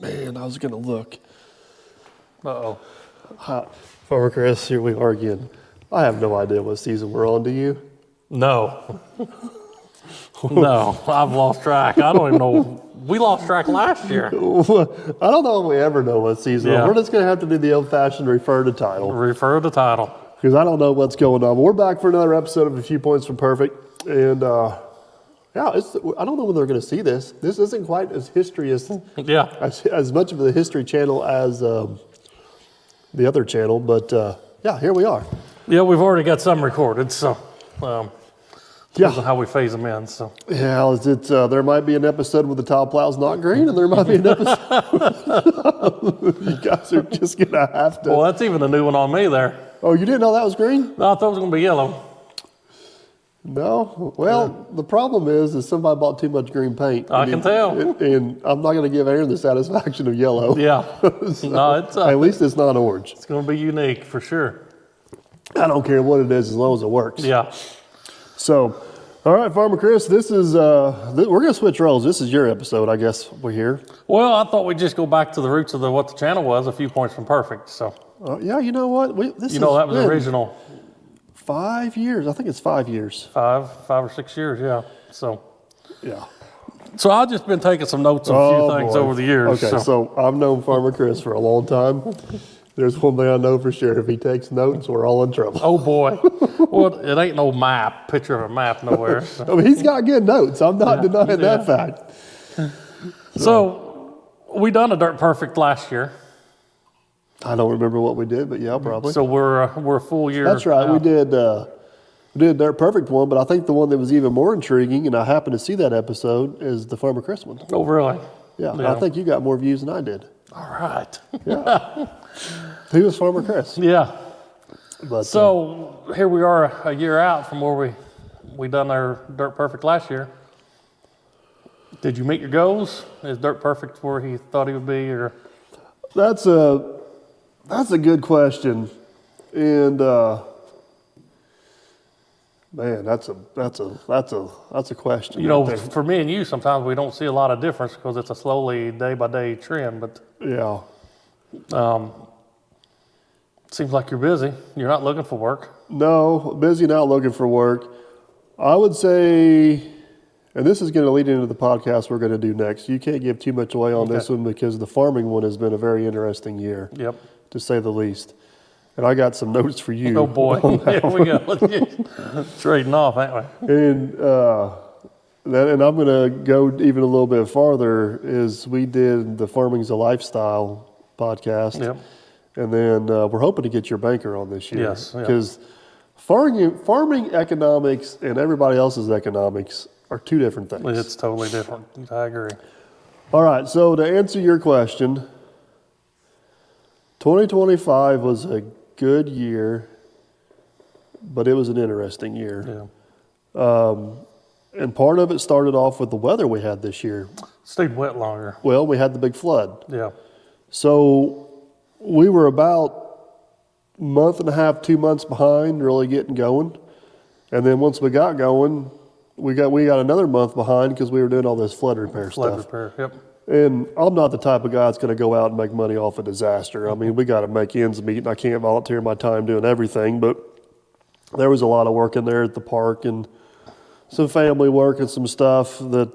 Man, I was going to look. Uh-oh. Farmer Chris, here we are again. I have no idea what season we're on, do you? No. No, I've lost track. I don't even know. We lost track last year. I don't know if we ever know what season we're on. Yeah. We're just going to have to do the old-fashioned refer to title. Refer to the title. Because I don't know what's going on. But we're back for another episode of A Few Points from Perfect. And, I don't know when they're going to see this. This isn't quite as Yeah. as much of the history channel as the other channel. But, here we are. Yeah, we've already got some recorded, so depends on how we phase them in. So Yeah, there might be an episode where the tile plow's not green, and there might be an episode you guys are just going to have to. well, that's even a new one on me there. Oh, you didn't know that was green? No, I thought it was going to be yellow. No. Well, the problem is somebody bought too much green paint. I can tell. And I'm not going to give Aaron the satisfaction of yellow. Yeah. So, No, it's at least it's not orange. it's going to be unique for sure. I don't care what it is as long as it works. Yeah. So, all right, Farmer Chris, this is we're going to switch roles. This is your episode, I guess we're here. Well, I thought we'd just go back to the roots of what the channel was, A Few Points from Perfect. So, Yeah, you know what? that was original 5 years. I think it's 5 years. 5 or 6 years, yeah. So Yeah. I've just been taking some notes on a few things boy. over the years. Okay, so I've known Farmer Chris for a long time. There's one thing I know for sure. If he takes notes, we're all in trouble. Oh boy. Well, it ain't no picture of a map nowhere. So, I mean, he's got good notes. I'm not denying that fact. So we done a Dirt Perfect last year. I don't remember what we did, but yeah, probably. So we're a full year. That's right. out. We did Dirt Perfect one, but I think the one that was even more intriguing, and I happened to see that episode, is the Farmer Chris one. Oh, really? Yeah, Yeah. I think you got more views than I did. All right. He was Farmer Chris. Yeah. But, So here we are a year out from where we done our Dirt Perfect last year. Did you meet your goals? Is Dirt Perfect where he thought he would be, or? that's a good question, and man, that's a question. You know, right there. for me and you, sometimes we don't see a lot of difference because it's a slowly day-by-day trend, but Yeah. seems like you're busy. You're not looking for work. No, busy, not looking for work. I would say, and this is going to lead into the podcast we're going to do next. You can't give too much away on this one because the farming one has been a very interesting year, Yep. to say the least. And I got some notes for you. Oh, boy. Here we go. Trading off, ain't we? And and I'm going to go even a little bit farther. Is we did the Farming's a Lifestyle podcast. Yep. And then we're hoping to get your banker on this year. Yes, yeah. Because farming economics and everybody else's economics are two different things. It's totally different. I agree. All right, so to answer your question, 2025 was a good year, but it was an interesting year. Yeah. And part of it started off with the weather we had this year. Stayed wet longer. Well, we had the big flood. Yeah. So we were about a month and a half, 2 months behind really getting going. And then once we got going, we got another month behind because we were doing all this flood repair Flood stuff. repair. Yep. And I'm not the type of guy that's going to go out and make money off a disaster. I mean, we got to make ends meet, and I can't volunteer my time doing everything. But there was a lot of work in there at the park and some family work and some stuff that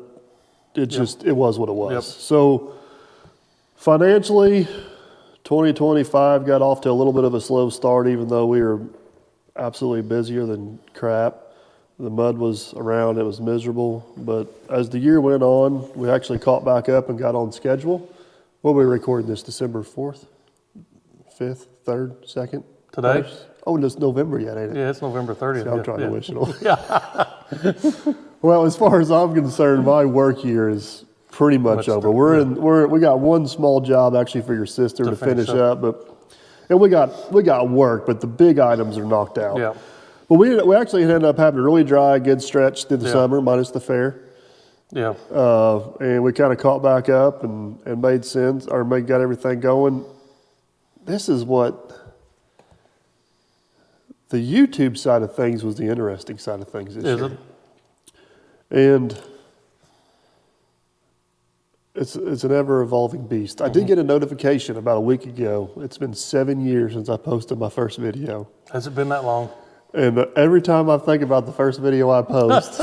it was what it was. Yep. So financially, 2025 got off to a little bit of a slow start, even though we were absolutely busier than crap. The mud was around, it was miserable. But as the year went on, we actually caught back up and got on schedule. What were we recording this, December 4th, 5th, 3rd, 2nd? Today? 1st? Oh, and it's November yet, ain't it? Yeah, it's November 30th. See, I'm trying to wish it on. Yeah. Well, as far as I'm concerned, my work year is pretty much over. We got one small job actually for your sister to finish up, and we got work, but the big items are knocked out. Yeah. But we actually ended up having a really dry, good stretch through the summer, minus the fair. Yeah. And we kind of caught back up and made sense, or got everything going. This is what the YouTube side of things was the interesting side of things this year. Is it? And it's an ever evolving beast. I did get a notification about a week ago. It's been 7 years since I posted my first video. Has it been that long? And every time I think about the first video I post,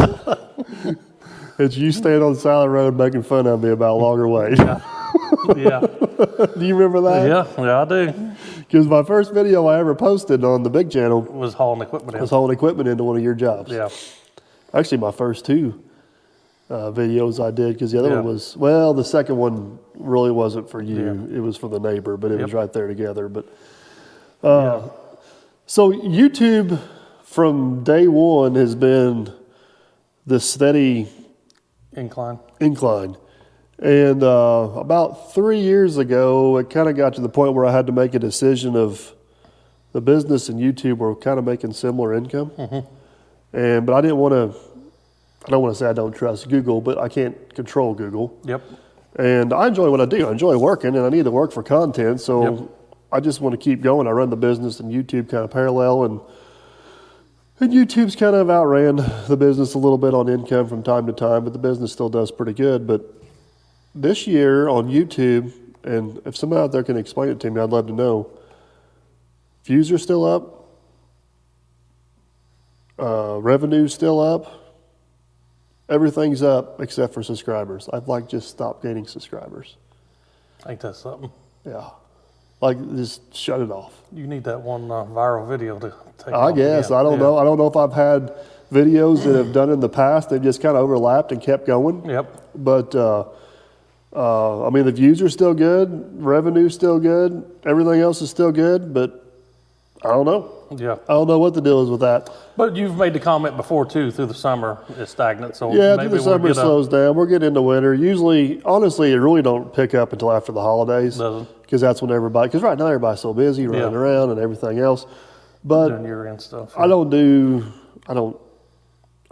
it's you standing on the side of the road making fun of me about longer weight. Yeah. Do you remember that? Yeah, I do. Because my first video I ever posted on the big channel Was hauling equipment in. was hauling equipment into one of your jobs. Yeah. Actually, my first two videos I did, because the other Yeah. one was, well, the second one really wasn't for you. Yeah. It was for the neighbor, but it was Yep. right there together. But Yeah. so YouTube from day one has been the steady Incline. incline. And about 3 years ago, it kind of got to the point where I had to make a decision of the business and YouTube were kind of making similar income. But I didn't want to, I don't want to say I don't trust Google, but I can't control Google. Yep. And I enjoy what I do. I enjoy working and I need to work for content. So Yep. I just want to keep going. I run the business and YouTube kind of parallel, and YouTube's kind of outran the business a little bit on income from time to time, but the business still does pretty good. But this year on YouTube, and if someone out there can explain it to me, I'd love to know. Views are still up. Revenue's still up. Everything's up except for subscribers. I've just stopped gaining subscribers. Ain't that something? Yeah. Just shut it off. You need that one viral video to take I off guess. again. I don't Yeah. know. I don't know if I've had videos that have done in the past. They've just kind of overlapped and kept going. Yep. But, I mean, the views are still good. Revenue's still good. Everything else is still good. But I don't know. Yeah. I don't know what the deal is with that. But you've made the comment before too. Through the summer, it's stagnant. So Yeah, maybe through the summer we'll it get slows down. We're getting into winter. Usually, honestly, it really don't pick up until after the holidays. Doesn't. Because that's when everybody, because right now everybody's so busy running Yeah. around and everything else. But doing year-end stuff. I don't want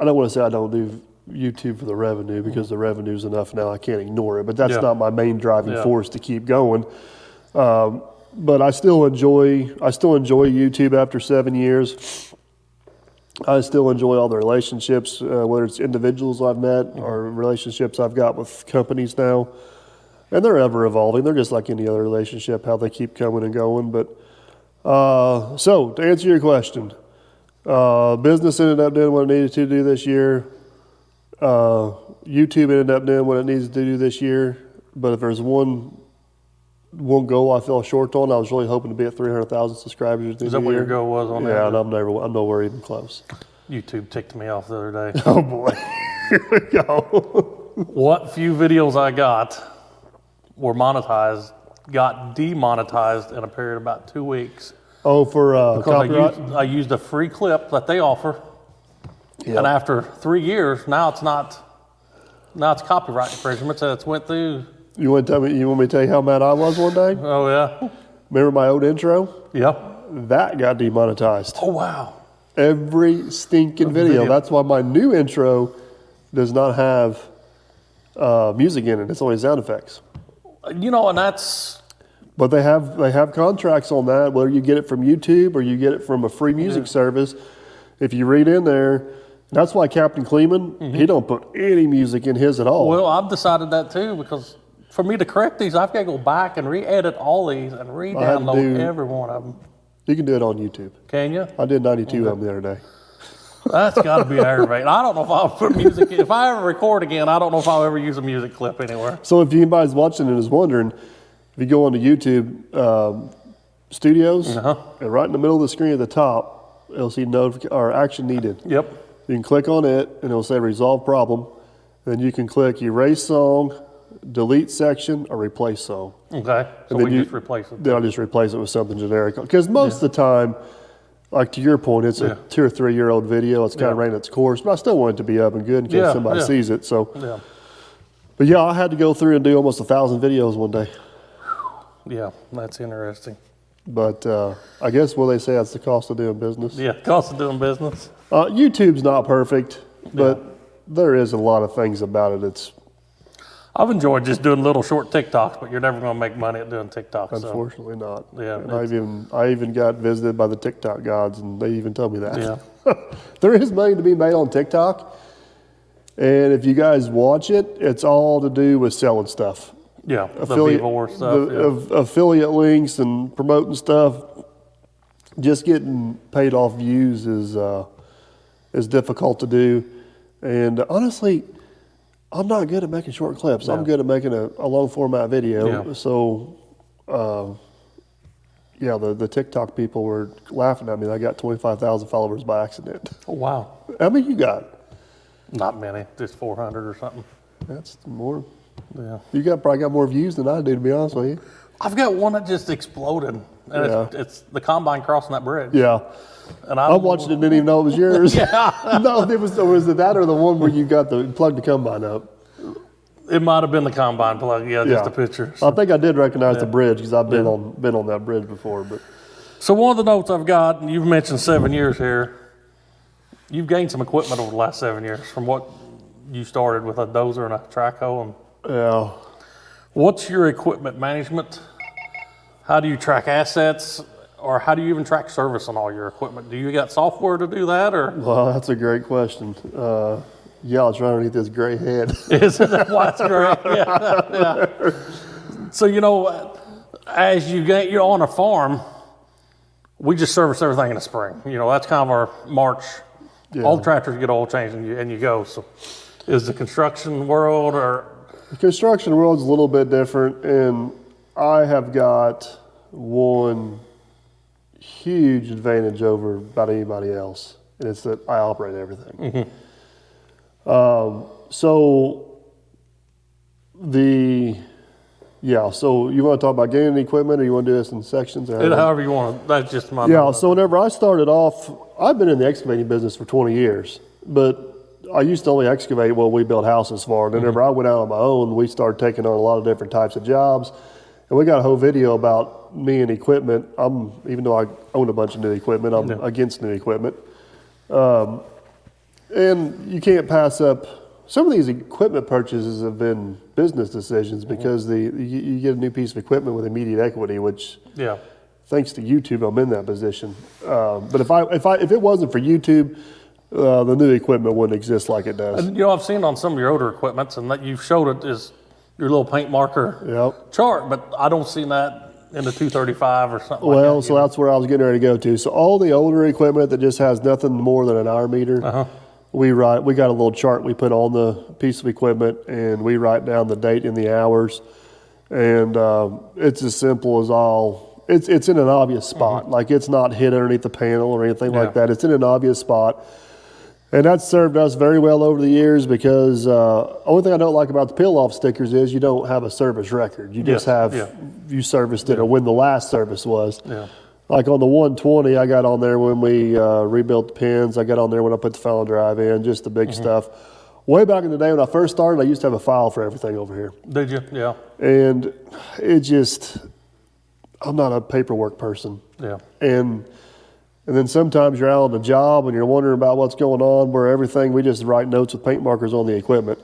to say I don't do YouTube for the revenue, because the revenue's enough now. I can't ignore it, but that's Yeah. not my main driving Yeah. force to keep going. But I still enjoy YouTube after 7 years. I still enjoy all the relationships, whether it's individuals I've met or relationships I've got with companies now. And they're ever evolving. They're just like any other relationship, how they keep coming and going. But so to answer your question, business ended up doing what it needed to do this year. YouTube ended up doing what it needs to do this year. But if there's one goal I fell short on, I was really hoping to be at 300,000 subscribers at the Is end that of what the your year. goal was on Yeah, that? and I'm nowhere even close. YouTube ticked me off the other day. Oh boy, here we go. What few videos I got were monetized, got demonetized in a period of about 2 weeks. Oh, for Because copyright. I used a free clip that they offer, Yeah. and after 3 years, now it's copyright infringement, so it's went through. You want me to tell you how mad I was one day? Oh yeah, Remember my old intro? yep. That got demonetized. Oh wow. Every stinking video. That's why my new intro does not have music in it. It's only sound effects. You know, and that's But they have contracts on that, whether you get it from YouTube or you get it from a free music service. If you read in there, that's why Captain Kleeman, he don't put any music in his at all. well, I've decided that too, because for me to correct these, I've got to go back and re-edit all these and re-download every one of them. You can do it on YouTube. Can you? I did 92 of them the other day. That's got to be aggravating. I don't know if I'll put music. If I ever record again, I don't know if I'll ever use a music clip anywhere. So if anybody's watching and is wondering, if you go onto YouTube Studios, and right in the middle of the screen at the top, it'll see action needed. Yep. You can click on it, and it'll say resolve problem. Then you can click erase song, delete section, or replace song. Okay. So then we you- just replace it. Then I'll just replace it with something generic. Because most of the time, like to your point, it's a 2 or 3 year old video. It's kind of ran its course, but I still want it to be up and good in case Yeah, somebody yeah. sees it. So, Yeah. but yeah, I had to go through and do almost 1,000 videos one day. Yeah. That's interesting. But I guess what they say, that's the cost of doing business. Yeah. Cost of doing business. YouTube's not perfect, but there is a lot of things about it. It's I've enjoyed just doing little short TikToks, but you're never going to make money at doing TikToks. So. unfortunately not. Yeah, And I even got visited by the TikTok gods, and they even told me that. Yeah. There is money to be made on TikTok. And if you guys watch it, it's all to do with selling stuff. Yeah, the Vivor stuff. Affiliate links and promoting stuff. Just getting paid off views is difficult to do. And honestly, I'm not good at making short clips. I'm good at making a long format video. Yeah. So, the TikTok people were laughing at me. I got 25,000 followers by accident. Oh, wow. How many you got? Not many, just 400 or something. That's more. Yeah. You probably got more views than I do, to be honest with you. I've got one that just exploded, and it's the combine crossing that bridge. Yeah. And I watched it and didn't even know it was yours. Yeah. No, was it that or the one where you got plugged the combine up? It might have been the combine plug, just a picture. I think I did recognize the bridge because I've been on that bridge before. But So one of the notes I've got, and you've mentioned 7 years here, you've gained some equipment over the last 7 years from what you started with a dozer and a track hoe. And yeah, what's your equipment management? How do you track assets, or how do you even track service on all your equipment? Do you got software to do that, or well, that's a great question. It's right underneath this gray head. isn't that why it's great? Yeah. So as you're on a farm, we just service everything in the spring. That's kind of our March. Yeah. All the tractors get oil changed and you go. So is the construction world or? The construction world's a little bit different, and I have got one huge advantage over about anybody else, and it's that I operate everything. Mm-hmm. So you want to talk about gaining equipment, or you want to do this in sections? However you want. That's just my. Yeah. So whenever I started off, I've been in the excavating business for 20 years, but I used to only excavate what we built houses for. And whenever I went out on my own, we started taking on a lot of different types of jobs. And we got a whole video about me and equipment. Even though I own a bunch of new equipment, I'm against new equipment. And you can't pass up, some of these equipment purchases have been business decisions because you get a new piece of equipment with immediate equity, which thanks to YouTube, I'm in that position. But if it wasn't for YouTube, the new equipment wouldn't exist like it does. And, I've seen on some of your older equipments, and that you've showed it is your little paint marker chart, but I don't see that in the 235 or something like that. Well, so that's where I was getting ready to go to. So all the older equipment that just has nothing more than an hour meter, we got a little chart we put on the piece of equipment, and we write down the date and the hours. And it's as simple as it's in an obvious spot. Like, it's not hid underneath the panel or anything like that. It's in an obvious spot. And that's served us very well over the years because only thing I don't like about the peel-off stickers is you don't have a service record. You just you serviced it or when the last service was. Yeah. Like on the 120, I got on there when we rebuilt the pins. I got on there when I put the final drive in, just the big stuff. Way back in the day when I first started, I used to have a file for everything over here. Did you? Yeah. And I'm not a paperwork person. Yeah. And then sometimes you're out on a job and you're wondering about what's going on, where everything, we just write notes with paint markers on the equipment.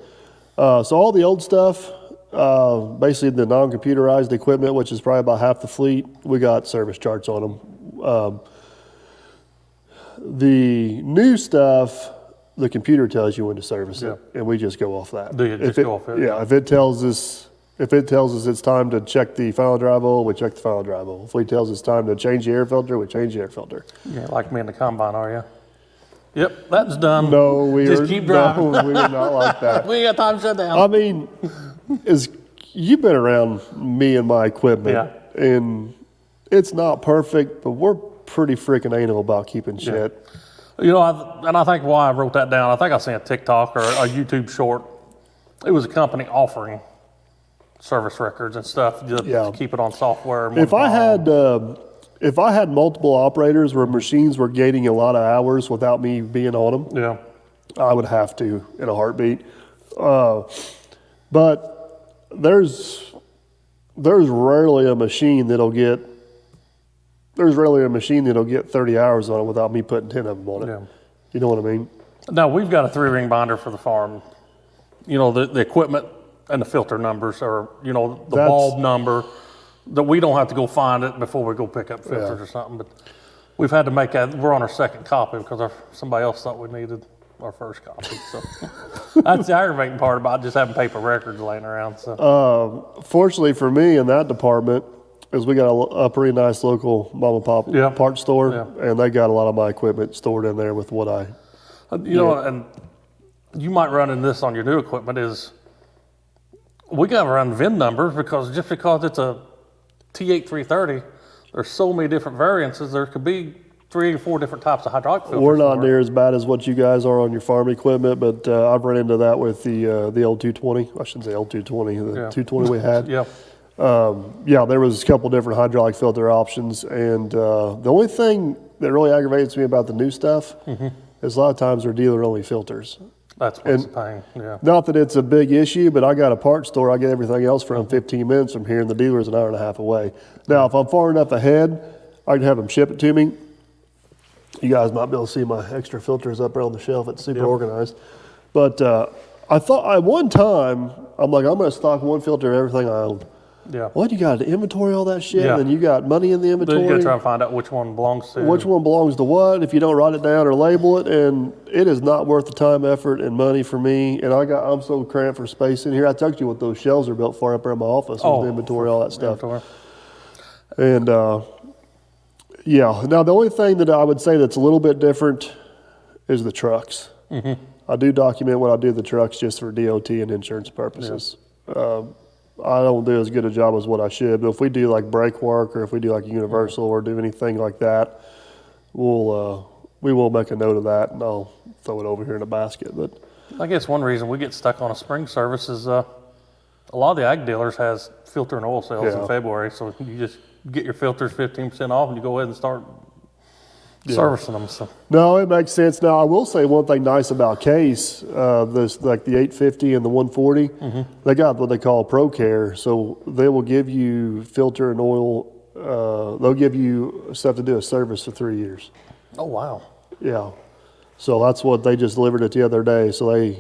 So all the old stuff, basically the non-computerized equipment, which is probably about half the fleet, we got service charts on them. The new stuff, the computer tells you when to service it, and we just go off that. Do you just go off it? Yeah, if it tells us it's time to check the final drive oil, we check the final drive oil. If it tells us it's time to change the air filter, we change the air filter. Yeah, like me in the combine, are you? Yep, that's done. No, just keep driving. No, we are not like that. We ain't got time to shut down. I mean, you've been around me and my equipment, and it's not perfect, but we're pretty freaking anal about keeping shit. I think why I wrote that down, I think I seen a TikTok or a YouTube short. It was a company offering service records and stuff to keep it on software. If I had multiple operators where machines were gaining a lot of hours without me being on them, I would have to in a heartbeat. But there's rarely a machine that'll get 30 hours on it without me putting 10 of them on it. Yeah. You know what I mean? Now, we've got a 3-ring binder for the farm. The equipment and the filter numbers, or the bulb number, that we don't have to go find it before we go pick up filters or something. But we've had to make that. We're on our second copy because somebody else thought we needed. our first copy. So that's the aggravating part about just having paper records laying around. So Fortunately for me in that department, is we got a pretty nice local mom and pop Yeah. parts store, Yeah. and they got a lot of my equipment stored in there with what I. you know, and you might run in this on your new equipment is we got to run VIN numbers because just because it's a T8330, there's so many different variances. There could be 3 or 4 different types of hydraulic filters. We're not for it. near as bad as what you guys are on your farm equipment, but I've run into that with the L220. I shouldn't say L220, the Yeah. 220 we had. Yeah. Yeah, there was a couple different hydraulic filter options, and the only thing that really aggravates me about the new stuff is a lot of times they're dealer-only filters. That's what's the pain. Yeah. Not that it's a big issue, but I got a parts store. I get everything else from 15 minutes from here, and the dealer's an hour and a half away. Now, if I'm far enough ahead, I can have them ship it to me. You guys might be able to see my extra filters up there on the shelf. It's super organized. But I thought at one time, I'm like, I'm going to stock one filter of everything I own. Yeah. What, you got to inventory all that shit, Yeah. and you got money in the Then you got to inventory? try and find out which one belongs to. Which one belongs to what if you don't write it down or label it, and it is not worth the time, effort, and money for me. And I'm so cramped for space in here. I talked to you what those shelves are built for up there in my office, with inventory, all that stuff. Inventory. And yeah, now the only thing that I would say that's a little bit different is the trucks. I do document what I do with the trucks just for DOT and insurance purposes. I don't do as good a job as what I should, but if we do like brake work or if we do like universal or do anything like that, we will make a note of that, and I'll throw it over here in a basket. But I guess one reason we get stuck on a spring service is a lot of the ag dealers has filter and oil sales Yeah. in February, so you just get your filters 15% off and you go ahead and start servicing them. So no, it makes sense. Now I will say one thing nice about Case, this like the 850 and the 140, they got what they call Pro Care, so they will give you filter and oil. They'll give you stuff to do a service for 3 years. oh wow, Yeah. So that's what they just delivered it the other day. So they,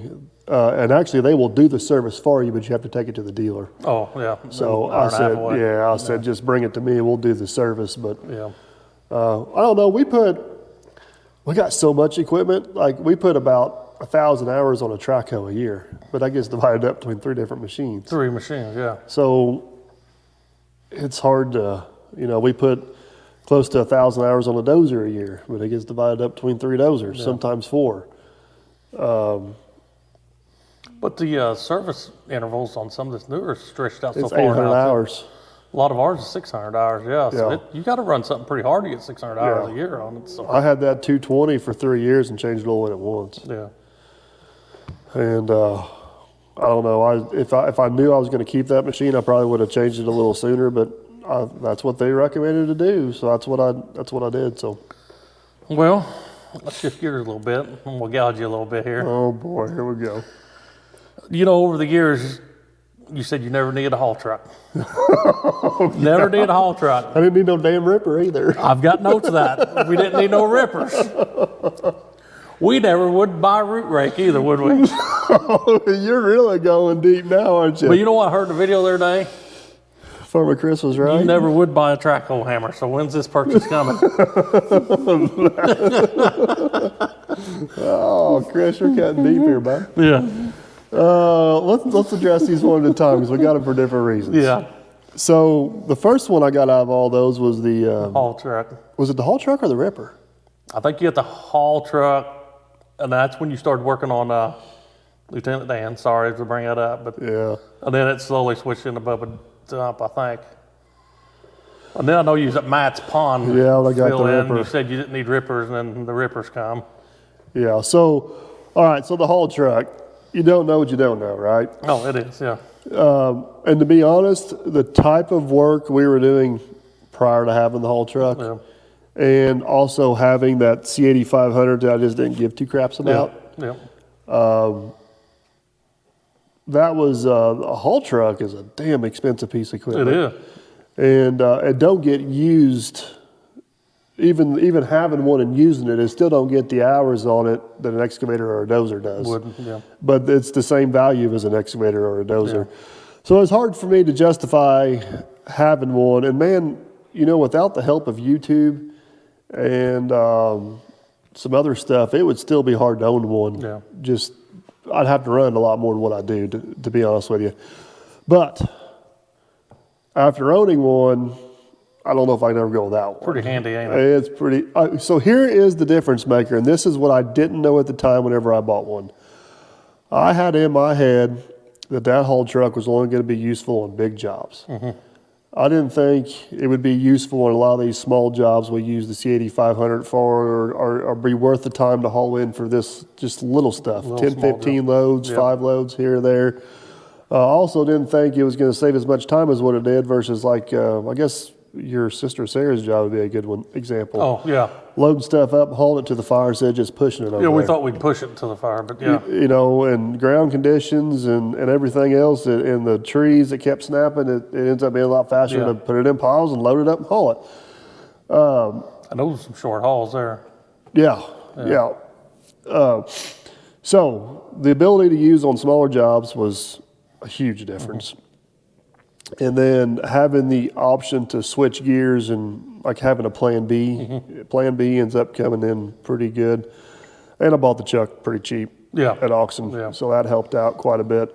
and actually they will do the service for you, but you have to take it to the dealer. oh yeah. So An hour I and a half said, away. yeah, I said, just bring it to me. We'll do the service. But Yeah. I don't know. We got so much equipment. Like we put about 1,000 hours on a Traco a year, but that gets divided up between 3 different machines. 3 machines, yeah. So it's hard to, we put close to 1,000 hours on a dozer a year, but it gets divided up between 3 dozers, sometimes 4. But the service intervals on some of this newer stretched out so It's far 800 now, too. hours. A lot of ours is 600 hours, yeah. So Yeah. you got to run something pretty hard to get 600 hours Yeah. a year on it. So I had that 220 for 3 years and changed oil in it once. yeah. And I don't know. If I knew I was going to keep that machine, I probably would have changed it a little sooner. But that's what they recommended to do, so that's what I did. So, Well, let's shift gears a little bit, and we'll gouge you a little bit here. oh boy, here we go. Over the years, you said you never needed a haul truck. Never needed a haul truck. I didn't need no damn ripper either. I've got notes of that. We didn't need no rippers. We never would buy a root rake either, would we? You're really going deep now, aren't you? But you know what I heard in the video the other day? Farmer Chris was right. You never would buy a track hole hammer, so when's this purchase coming? Oh, Chris, you're cutting deep here, bud. Yeah. Let's address these one at a time because we got them for different reasons. Yeah. So the first one I got out of all those was Haul truck. was it the haul truck or the ripper? I think you get the haul truck, and that's when you started working on Lieutenant Dan. Sorry to bring that up, but Yeah. and then it slowly switched into Bubba Dump, I think. And then I know you was at Matt's Pond. Yeah, I got fill the in. ripper. You said you didn't need rippers, and then the rippers come. Yeah. So, all right. So the haul truck, you don't know what you don't know, right? Oh, it is, yeah. And to be honest, the type of work we were doing prior to having the haul truck, Yeah. and also having that C8500 that I just didn't give two craps about. Yeah. That was a haul truck is a damn expensive piece of equipment. It is. And it don't get used. Even having one and using it, it still don't get the hours on it that an excavator or a dozer does. Wouldn't, yeah. But it's the same value as an excavator or a dozer. So it's hard for me to justify having one. And man, without the help of YouTube and some other stuff, it would still be hard to own one. Yeah. Just, I'd have to run a lot more than what I do, to be honest with you. But after owning one, I don't know if I can ever go without one. Pretty handy, ain't it? It's pretty. So here is the difference maker, and this is what I didn't know at the time whenever I bought one. I had in my head that haul truck was only going to be useful on big jobs. Mm-hmm. I didn't think it would be useful on a lot of these small jobs we use the C8500 for, or be worth the time to haul in for this just little stuff, Little 10, small 15 job. loads, Yep. 5 loads here or there. I also didn't think it was going to save as much time as what it did versus like, I guess your sister Sarah's job would be a good one example. Oh, yeah. Loading stuff up, hauling it to the fire instead of just pushing it over Yeah, we there. thought we'd push it to the fire, but yeah. You know, and ground conditions and everything else, and the trees that kept snapping, it ends up being a lot faster Yeah. to put it in piles and load it up and haul it. I know some short hauls there. Yeah. So the ability to use on smaller jobs was a huge difference. And then having the option to switch gears and like having a plan B. Plan B ends up coming in pretty good. And I bought the chuck pretty cheap Yeah. at auction. Yeah. So that helped out quite a bit.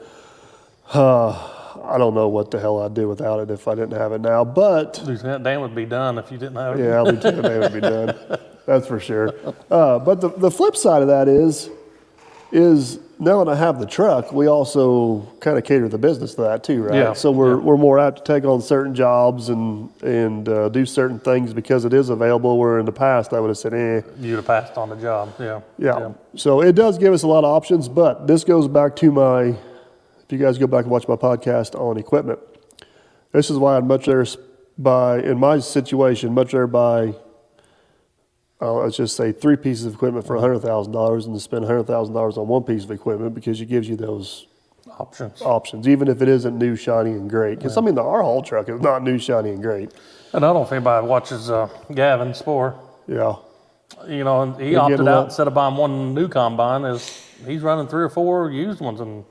I don't know what the hell I'd do without it if I didn't have it now, but That dam would be done if you didn't have it. yeah, Lieutenant May would be done. That's for sure. But the flip side of that is now that I have the truck, we also kind of cater the business to that too, right? Yeah, So we're more apt to take on certain jobs and do certain things because it is available. Where in the past I would have said, You'd have passed on the job. Yeah. yeah. So it does give us a lot of options, but this goes back to if you guys go back and watch my podcast on equipment, this is why I'd much rather buy, in my situation, much rather buy, let's just say 3 pieces of equipment for $100,000 than to spend $100,000 on one piece of equipment because it gives you those options, even if it isn't new, shiny, and great. Because, I mean, our haul truck is not new, shiny, and great. And I don't know if anybody watches Gavin Spore. Yeah. You know, and he They opted get a out lot- instead of buying one new combine. He's running 3 or 4 used ones, and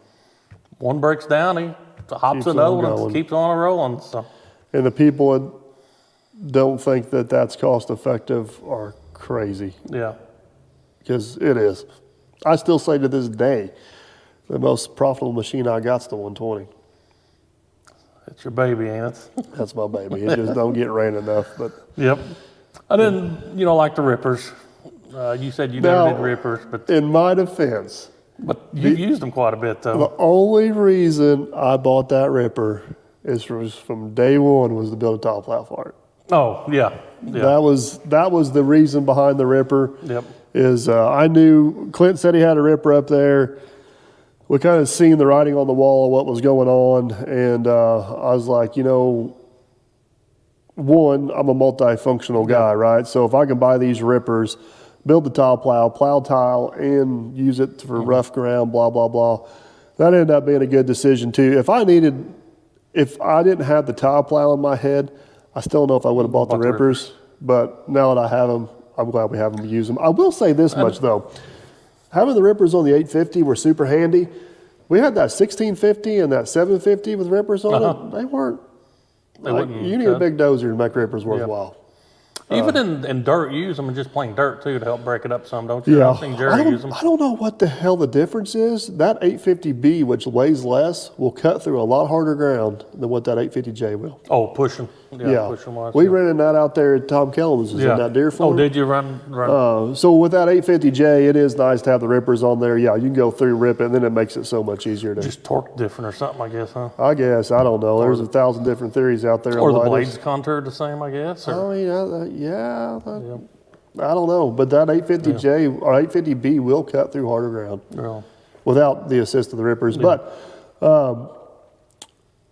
one breaks down, he hops Keeps another on one and going. keeps on rolling. So And the people that don't think that that's cost effective are crazy. yeah, Because it is. I still say to this day, the most profitable machine I got's the 120. it's your baby, ain't it? That's my baby. It just don't get ran enough. But Yep. I didn't, like the rippers. You said you Now- never did rippers, but in my defense, you've used them quite a bit though. the only reason I bought that ripper is from day one was to build a tile plow for it. Oh yeah, yeah, That was the reason behind the ripper. yep. Is I knew Clint said he had a ripper up there. We kind of seen the writing on the wall of what was going on, and I was like, one, I'm a multifunctional guy, right? So if I can buy these rippers, build the tile plow tile, and use it for rough ground, blah blah blah, that ended up being a good decision too. If I didn't have the tile plow in my head, I still don't know if I would have bought the rippers. But now that I have them, I'm glad we have them to use them. I will say this much though. Having the rippers on the 850 were super handy. We had that 1650 and that 750 with rippers on it. They weren't. You need a big dozer to make rippers worthwhile. Even in dirt, you use them in just plain dirt too to help break it up some, don't you? Yeah. I've seen Jerry use them. I don't know what the hell the difference is. That 850B, which weighs less, will cut through a lot harder ground than what that 850J will. Oh, pushing. Yeah, pushing wise. We yeah. rented that out there at Tom Kellen's in that deer farm. Oh, did you run? So with that 850J, it is nice to have the rippers on there. Yeah, you can go through, rip it, and then it makes it so much easier to. Just torque different or something, I guess, huh? I guess I don't know. There's 1,000 different theories out there. Or on the why blades this- contoured the same, I guess. Or, I mean, I don't know, but that 850J or 850B will cut through harder ground without the assist of the rippers. Yeah. But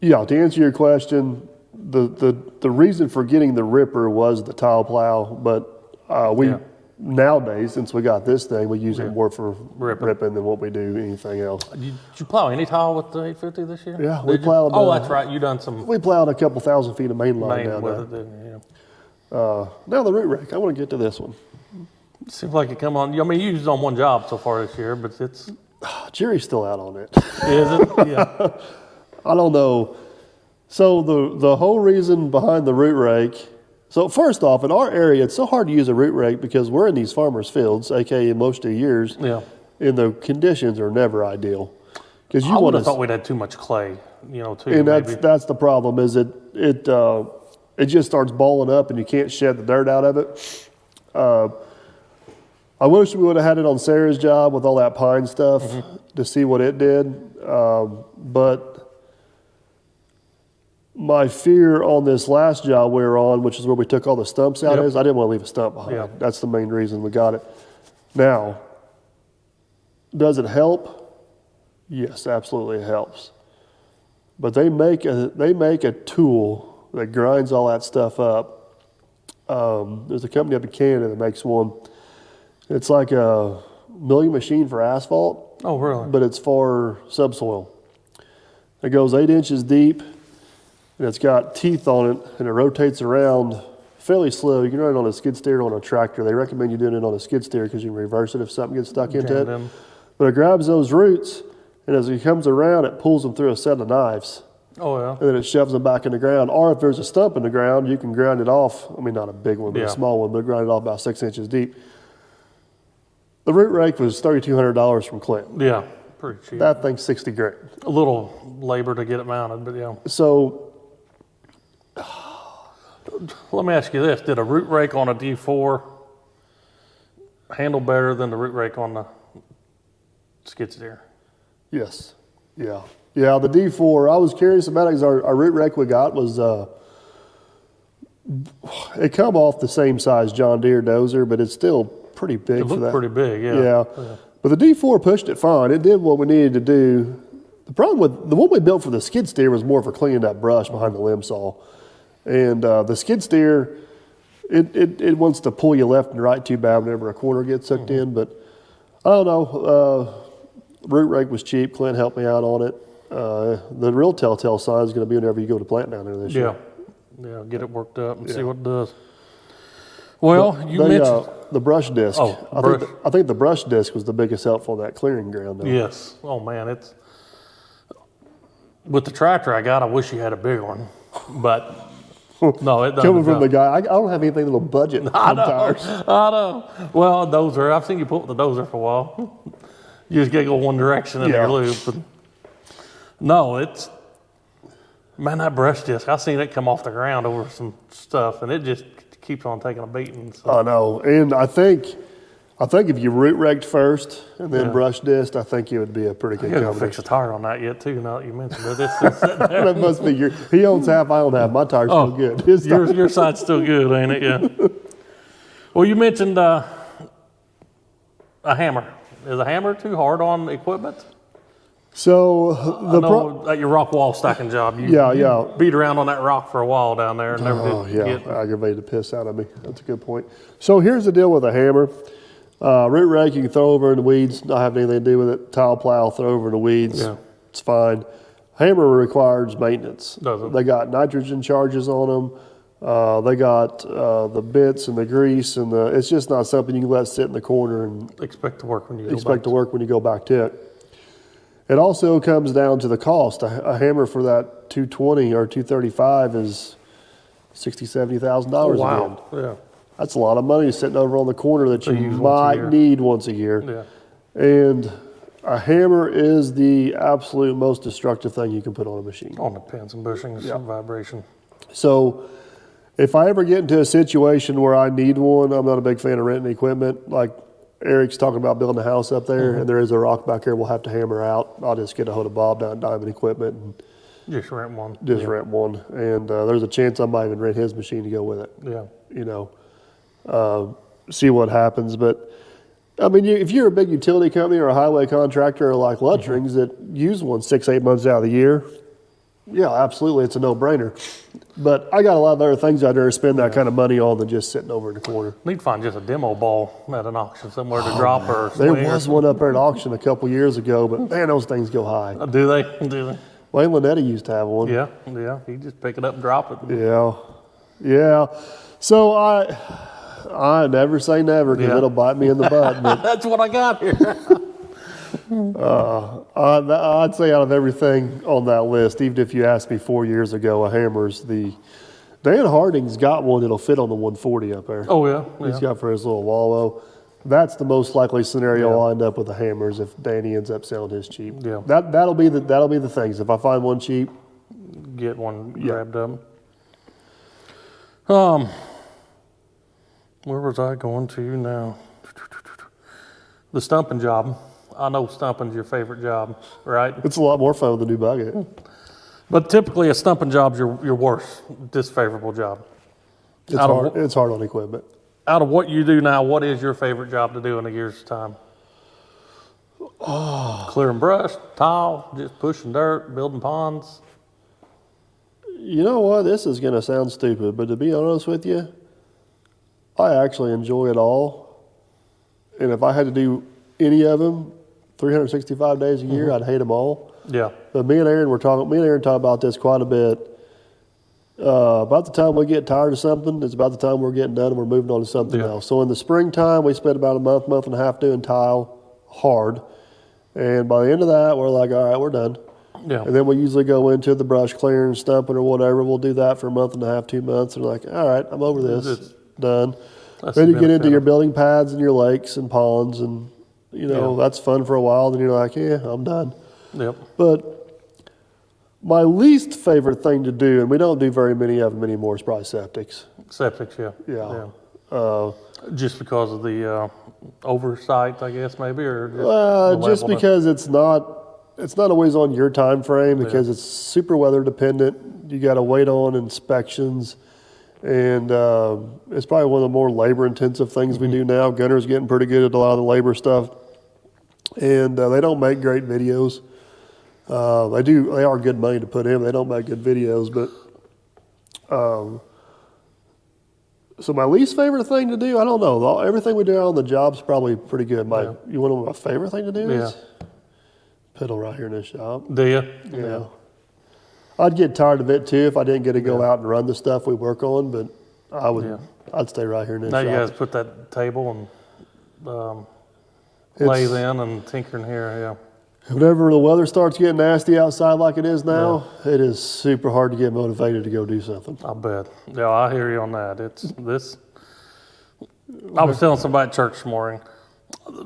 to answer your question, the reason for getting the ripper was the tile plow, but nowadays, since we got this thing, we use it more for ripping than what we do anything else. Did you plow any tile with the 850 this year? Yeah, we plowed. Oh, that's right. You done some We plowed a couple thousand feet of main line down with there. it, didn't you? Now the root rake. I want to get to this one. Seems like it come on. I mean, you used it on one job so far this year, but it's Jerry's still out on it. is it? Yeah. I don't know. So the whole reason behind the root rake, So first off, in our area, it's so hard to use a root rake because we're in these farmers' fields, aka most of the years, Yeah. and the conditions are never ideal. Because you I would want have thought to, we'd had too much clay, too. and Maybe. that's the problem. Is it just starts balling up and you can't shed the dirt out of it. I wish we would have had it on Sarah's job with all that pine stuff to see what it did, but. My fear on this last job we were on, which is where we took all the stumps out, Yep. is I didn't want to leave a stump behind. Yeah. That's the main reason we got it. Now, does it help? Yes, absolutely it helps. But they make a tool that grinds all that stuff up. There's a company up in Canada that makes one. It's like a milling machine for asphalt, Oh, really? but it's for subsoil. It goes 8 inches deep. And it's got teeth on it, and it rotates around fairly slow. You can run it on a skid steer or on a tractor. They recommend you doing it on a skid steer because you can reverse it if something gets stuck into Jammed it. in. But it grabs those roots, and as it comes around, it pulls them through a set of knives, Oh, yeah. and then it shoves them back in the ground. Or if there's a stump in the ground, you can grind it off. I mean, not a big one, but Yeah. a small one, but grind it off about 6 inches deep. The root rake was $3,200 from Clint. Yeah. Pretty cheap. That thing's 60 grand. A little labor to get it mounted, but yeah. So Let me ask you this. Did a root rake on a D4 handle better than the root rake on the skid steer? yes, yeah. The D4, I was curious about it because our root rake we got was, it come off the same size John Deere dozer, but it's still pretty big It for looked that. pretty big, yeah. Yeah. But the D4 pushed it fine. It did what we needed to do. The problem with the one we built for the skid steer was more for cleaning up brush behind the limb saw. And the skid steer, it wants to pull you left and right too bad whenever a corner gets sucked in. But I don't know. Root rake was cheap. Clint helped me out on it. The real telltale sign is going to be whenever you go to plant down there this year. Yeah, get it worked up and see Yeah. what it does. Well, you They, mentioned... the brush disc. Oh, I think the brush disc was the biggest help on that clearing ground. Though. Yes. Oh, man, it's... With the tractor I got, I wish you had a bigger one. But, no, it doesn't. Coming from the guy, I don't have anything that'll budget on tires. I know. Well, a dozer. I've seen you put with the dozer for a while. You just gotta go one direction in Yeah. your loop. But no, it's man, that brush disc. I seen it come off the ground over some stuff, and it just keeps on taking a beating. So. I know, and I think if you root raked first and then Yeah. brush disc, I think it would be a pretty I good gotta go fix combination. a tire on that yet too. Now that you mentioned it, it's still sitting there. That must be he owns half, I own half. My tire's still good. His tire- Your side's still good, ain't it? Yeah. Well, you mentioned a hammer. Is a hammer too hard on equipment? So I know at your rock wall stacking job, you Yeah. beat around on that rock for a while down there and never Oh, did yeah, get. aggravated the piss out of me. That's a good point. So here's the deal with a hammer. Root rake, you can throw over in the weeds, not have anything to do with it. Tile plow, throw over in the weeds. Yeah. It's fine. Hammer requires maintenance. Does it? They got nitrogen charges on them. They got the bits and the grease, and it's just not something you can let sit in the corner and Expect to work when you go expect back to work when you go back to it. It also comes down to the cost. A hammer for that 220 or 235 is $60,000, $70,000 again. Wow. Yeah. That's a lot of money sitting over on the corner that you use once a year. might need once a year. Yeah. And a hammer is the absolute most destructive thing you can put on a machine. On the pins and bushings, Yeah. vibration. So if I ever get into a situation where I need one, I'm not a big fan of renting equipment. Like Eric's talking about building a house up there, and there is a rock back there we'll have to hammer out. I'll just get a hold of Bob down at Diamond Equipment and Just rent one. just rent one. And there's a chance I might even rent his machine to go with it. Yeah. You know, see what happens. But I mean, if you're a big utility company or a highway contractor or like Luttrings that use one 6-8 months out of the year, yeah, absolutely, it's a no-brainer. But I got a lot of other things out there to spend that kind of money on than just sitting over in the corner. Need to find just a demo ball at an auction somewhere to drop or There swing or was one up there at auction a couple years ago, but man, those things go high. Do they? Do they? Wayne Linetti used to have one. Yeah. You just pick it up and drop it. Yeah. So I never say never because Yeah. it'll bite me in the butt. But That's what I got here. I'd say out of everything on that list, even if you asked me 4 years ago, a hammer's the Dan Harding's got one that'll fit on the 140 up there. Oh yeah, He's yeah. got for his little Wallow. That's the most likely scenario Yeah. I'll end up with the hammers if Danny ends up selling his cheap. Yeah. That'll be the things. If I find one cheap, Get one Yeah. grabbed up. Where was I going to now? The stumping job. I know stumping's your favorite job, right? it's a lot more fun with the new bucket. But typically, a stumping job's your worst disfavorable job. It's Out of hard. wh- It's hard on equipment. Out of what you do now, what is your favorite job to do in a year's time? Clearing brush, tile, just pushing dirt, building ponds. You know what? This is going to sound stupid, but to be honest with you, I actually enjoy it all. And if I had to do any of them 365 days a year, I'd hate them all. Yeah, But me and Aaron talk about this quite a bit. About the time we get tired of something, it's about the time we're getting done and we're moving on to something Yeah. else. So in the springtime, we spend about a month and a half doing tile hard. And by the end of that, we're like, all right, we're done. yeah, And then we usually go into the brush clearing, stumping, or whatever. We'll do that for a month and a half, 2 months. And we're like, all right, I'm over this. It's- Done. that's Then the you get into benefit your of- building pads and your lakes and ponds, and Yeah. that's fun for a while. Then you're like, yeah, I'm done. Yep. But my least favorite thing to do, and we don't do very many of them anymore, is probably septics. Septics, yeah. Yeah. Just because of the oversight, I guess, maybe, or just, Just malevolent? because it's not always on your time frame because it's super weather dependent. You got to wait on inspections, and it's probably one of the more labor intensive things we do now. Gunner's getting pretty good at a lot of the labor stuff, and they don't make great videos. They are good money to put in. They don't make good videos, but so my least favorite thing to do, I don't know. Everything we do on the job's probably pretty good. You want to know what my favorite thing to do is? Piddle right here in this shop. Do you? Yeah. I'd get tired of it too if I didn't get to go out and run the stuff we work on, but I would. Yeah. I'd stay right here in this Now shop. you guys put that table and It's- lathe in and tinker in here, yeah. Whenever the weather starts getting nasty outside like it is now, it is super hard to get motivated to go do something. I bet. Yeah, I hear you on that. It's this. I was telling somebody at church this morning,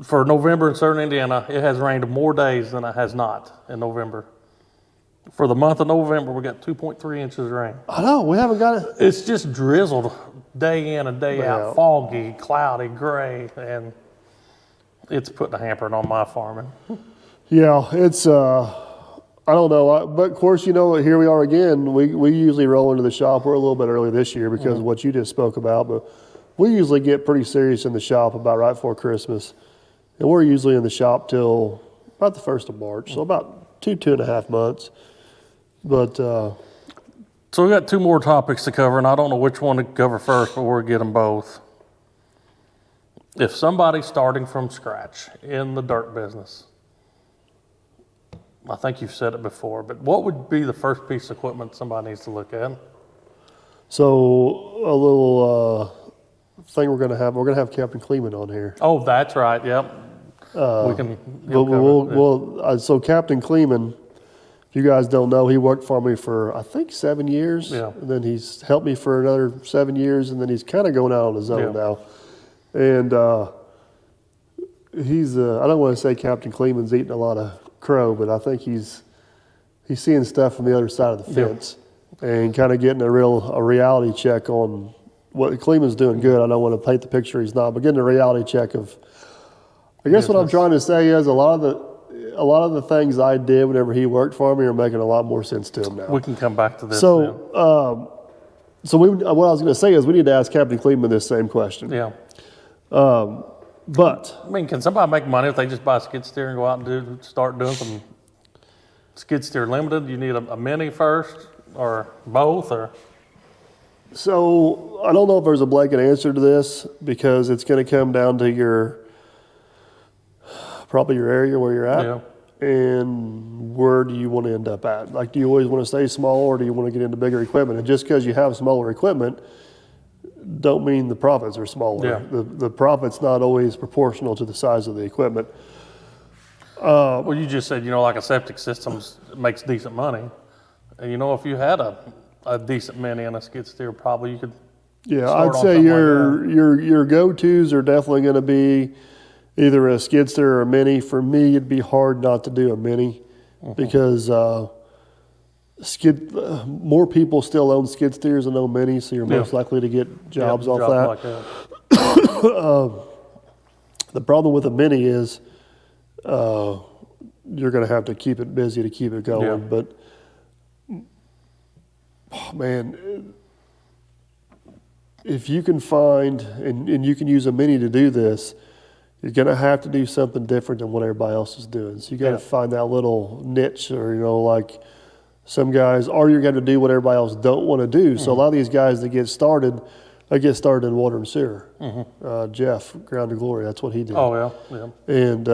for November in southern Indiana, it has rained more days than it has not in November. For the month of November, we got 2.3 inches of rain. I know we haven't got it. It's just drizzled day in and day Yeah. out, foggy, cloudy, gray, and it's putting a hamper on my farming. Yeah, it's. I don't know, but of course, here we are again. We usually roll into the shop. We're a little bit early this year because of what you just spoke about, but we usually get pretty serious in the shop about right before Christmas, and we're usually in the shop till about the 1st of March, so about 2.5 months. But So we got two more topics to cover, and I don't know which one to cover first, but we'll get them both. If somebody's starting from scratch in the dirt business, I think you've said it before, but what would be the first piece of equipment somebody needs to look at? so a little thing we're gonna have Captain Kleeman on here. Oh, that's right. Yep. We can. So Captain Kleeman, if you guys don't know, he worked for me for I think 7 years. Yeah. And then he's helped me for another 7 years, and then he's kind of going out on his own Yeah. now. And he's I don't want to say Captain Kleeman's eating a lot of crow, but I think he's seeing stuff from the other side of the Yeah. fence and kind of getting a reality check on what Kleeman's doing good. I don't want to paint the picture he's not, but getting a reality check of. I guess what I'm trying to say is a lot of the things I did whenever he worked for me are making a lot more sense to him now. We can come back to this. So, what I was going to say is we need to ask Captain Kleeman this same question. then. Yeah. But I mean, can somebody make money if they just buy a skid steer and go out and start doing some skid steer limited? You need a mini first, or both, or so I don't know if there's a blanket answer to this because it's going to come down to probably your area where you're at. Yeah. And where do you want to end up at? Like, do you always want to stay small or do you want to get into bigger equipment? And just because you have smaller equipment don't mean the profits are smaller. Yeah. The profit's not always proportional to the size of the equipment. well, you just said like a septic system makes decent money, and if you had a a decent mini and a skid steer, probably you could. Yeah, Start I'd on say something your go-tos are definitely going to be either a skid steer or a mini. For me, it'd be hard not to do a mini because more people still own skid steers than own minis, so you're most likely to get jobs off that. Like that. The problem with a mini is you're going to have to keep it busy to keep it going. Yeah. But man, if you can find and you can use a mini to do this, you're going to have to do something different than what everybody else is doing. So you got to find that little niche, or like some guys, or you're going to do what everybody else don't want to do. So a lot of these guys that get started, they get started in water and sewer. Jeff, Ground to Glory, that's what he did. Oh yeah. And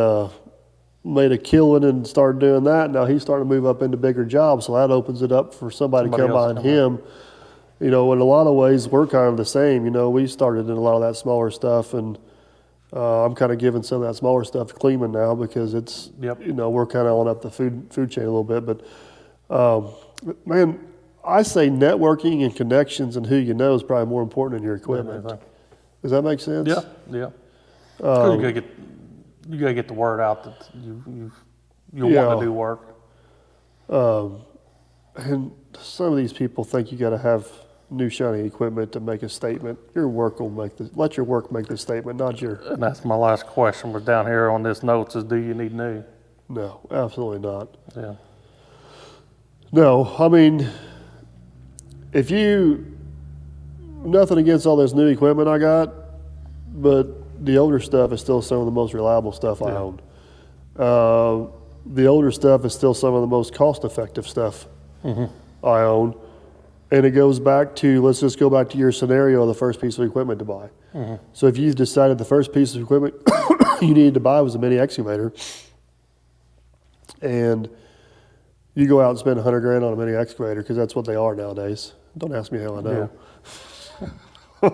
made a killing and started doing that. Now he's starting to move up into bigger jobs, so that opens it up for somebody to come else behind him. In a lot of ways, we're kind of the same. We started in a lot of that smaller stuff, and I'm kind of giving some of that smaller stuff to Kleeman now because it's, we're kind of on up the food chain a little bit. But man, I say networking and connections and who you know is probably more important than your equipment. Does that make sense? Yeah. You gotta get the word out that you want to do work. And some of these people think you got to have new shiny equipment to make a statement. Your work will let your work make the statement, not your. And that's my last question was down here on this notes is, do you need new? No, absolutely not. Yeah. No, I mean, nothing against all this new equipment I got, but the older stuff is still some of the most reliable stuff I own. The older stuff is still some of the most cost-effective stuff I own. And it goes back to, let's just go back to your scenario of the first piece of equipment to buy. So if you decided the first piece of equipment you needed to buy was a mini excavator, and you go out and spend $100,000 on a mini excavator, because that's what they are nowadays. Don't ask me how I know. Yeah.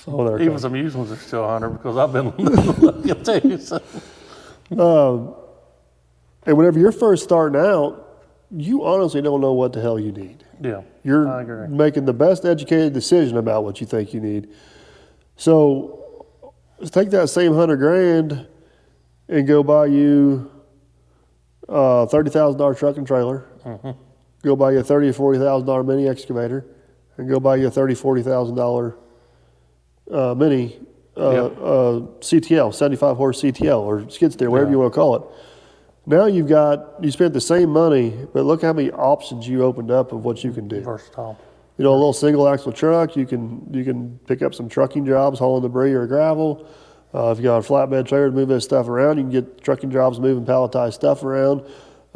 Even some used ones are still 100 because I've been looking at these. And whenever you're first starting out, you honestly don't know what the hell you need. Yeah, You're I agree. making the best educated decision about what you think you need. So let's take that same $100,000 and go buy you a $30,000 truck and trailer. Go buy you a $30,000 or $40,000 mini excavator, and go buy you a $30,000, $40,000 mini CTL, 75 horse CTL or skid steer, whatever you want to call it. Now you spent the same money, but look how many options you opened up of what you can do. Versatile. A little single axle truck, you can pick up some trucking jobs, hauling debris or gravel. If you got a flatbed trailer to move this stuff around, you can get trucking jobs moving palletized stuff around.